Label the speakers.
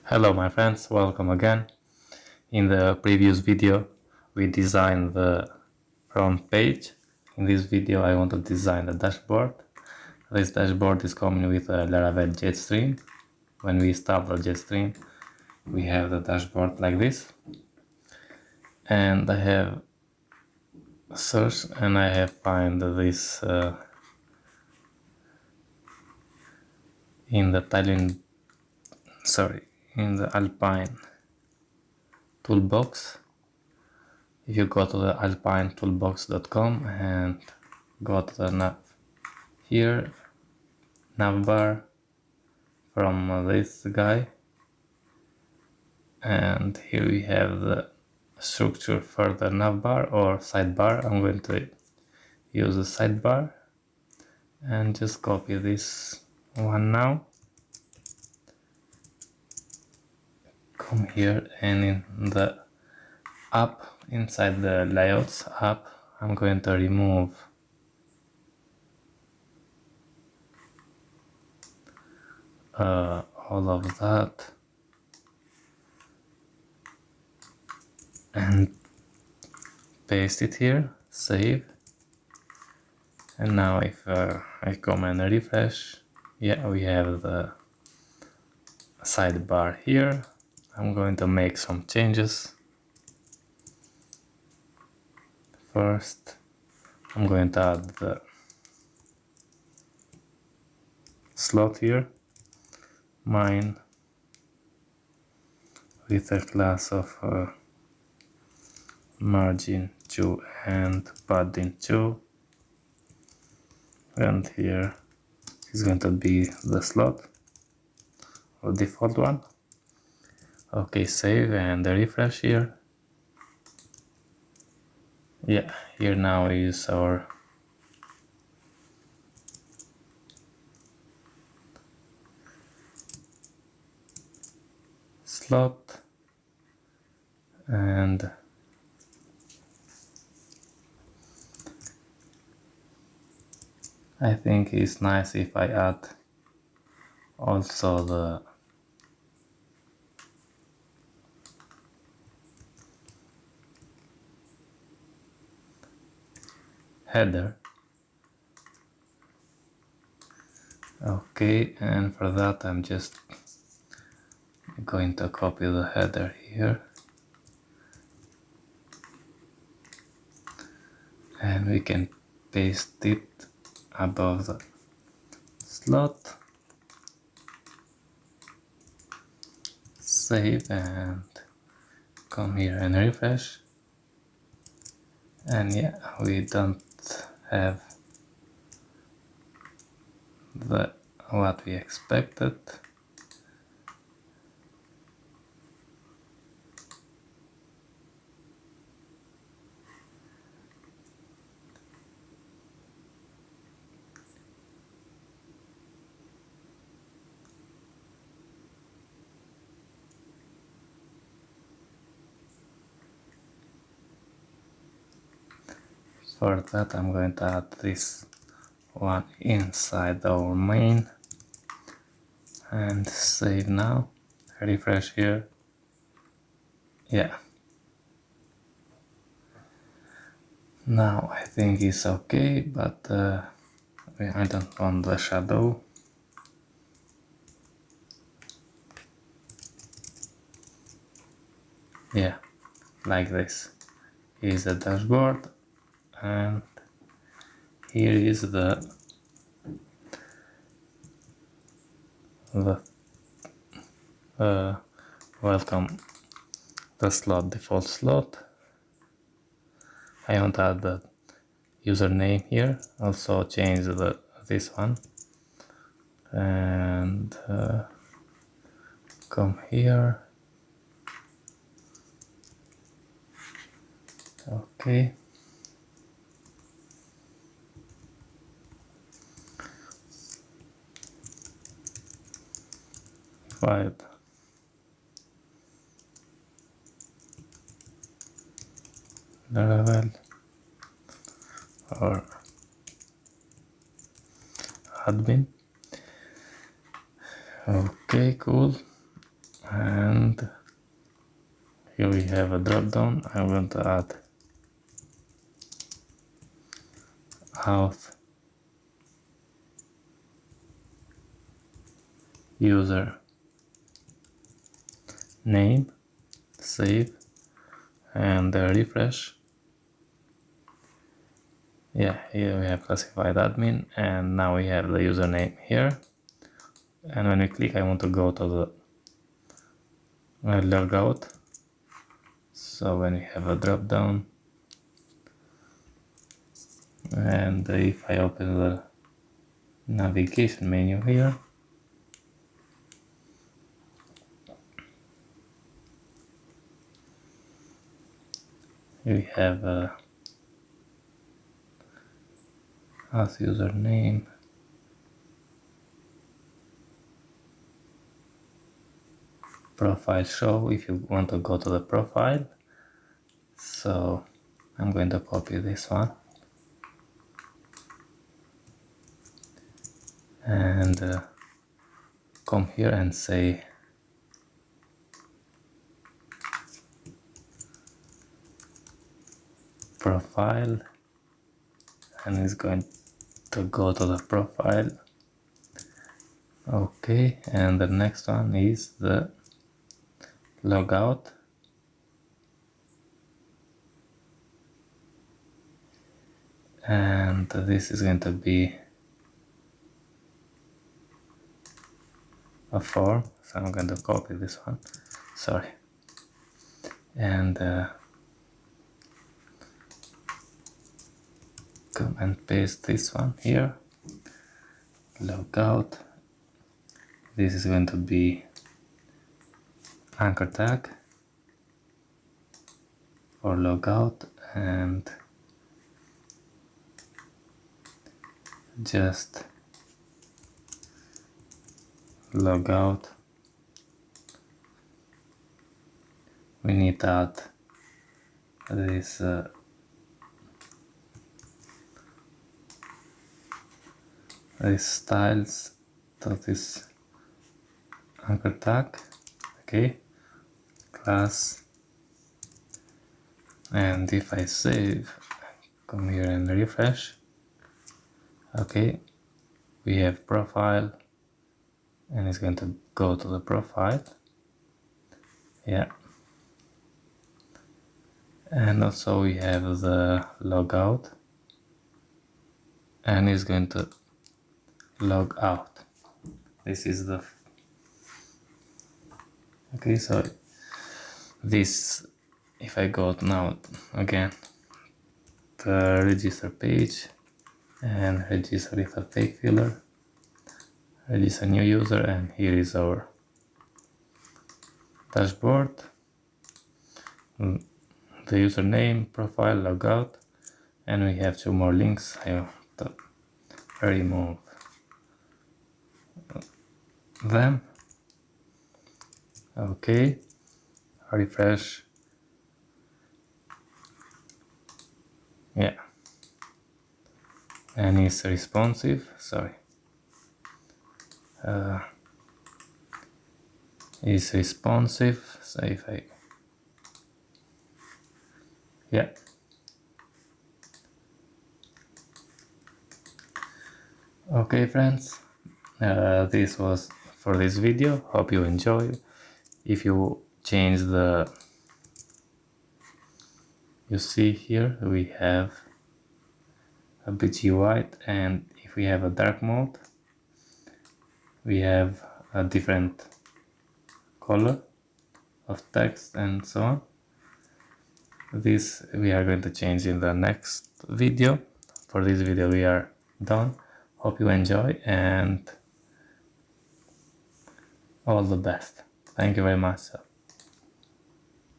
Speaker 1: Hello my friends, welcome again. In the previous video we designed the front page. In this video I want to design the dashboard. This dashboard is coming with a Laravel Jetstream. When we start the Jetstream we have the dashboard like this. And I have searched and I have found this in the tailwind, in the Alpine toolbox. If you go to the alpinetoolbox.com and go to the navbar from this guy, and here we have the structure for the navbar or sidebar. I'm going to use the sidebar and just copy this one now. Come here and in the app, inside the layouts app, I'm going to remove all of that and paste it here, save. And now if I come and refresh, yeah, we have the sidebar here. I'm going to make some changes. First, I'm going to add the slot here, mine with a class of margin 2 and padding 2, and here is going to be the slot, or default one. Okay, save and refresh here. Yeah, here now is our slot, and I think it's nice if I add also the header. Okay, and for that I'm just going to copy the header here, and we can paste it above the slot. Save and come here and refresh, and yeah, we don't have what we expected. For that I'm going to add this one inside our main and save now. Refresh here. Yeah, now I think it's okay, but I don't want the shadow. Yeah, like this. Here is the dashboard, and here is the welcome, the slot, default slot. I want to add the username here, also change this one, and come here. Okay, five. Laravel or admin. Okay, cool. and here we have a drop down. I'm going to add auth user name, save, and refresh. Yeah, here we have classified admin, and now we have the username here. And when we click, I want to go to the logout. So when we have a drop down, and if I open the navigation menu here, we have as username, profile show if you want to go to the profile. So I'm going to copy this one and come here and say profile, and it's going to go to the profile. Okay, and the next one is the logout, and this is going to be a form, so I'm going to copy this one, sorry, and come and paste this one here, logout. This is going to be anchor tag for logout, and just logout. We need to add this these styles to this anchor tag. Okay, class, and if I save, come here and refresh. Okay, we have profile, and it's going to go to the profile. Yeah, and also we have the logout, and it's going to log out. This is the okay. So this, if I go now again the register page and register with a fake filler, register new user, and here is our dashboard, the username, profile, logout, and we have two more links. I have to remove them. Okay, refresh. Yeah, and it's responsive. Sorry, it's responsive. So if I, yeah. Okay, friends, this was for this video. Hope you enjoy. If you change the, you see here we have a BG white, and if we have a dark mode, we have a different color of text and so on. This we are going to change in the next video. For this video we are done. Hope you enjoy, and all the best. Thank you very much.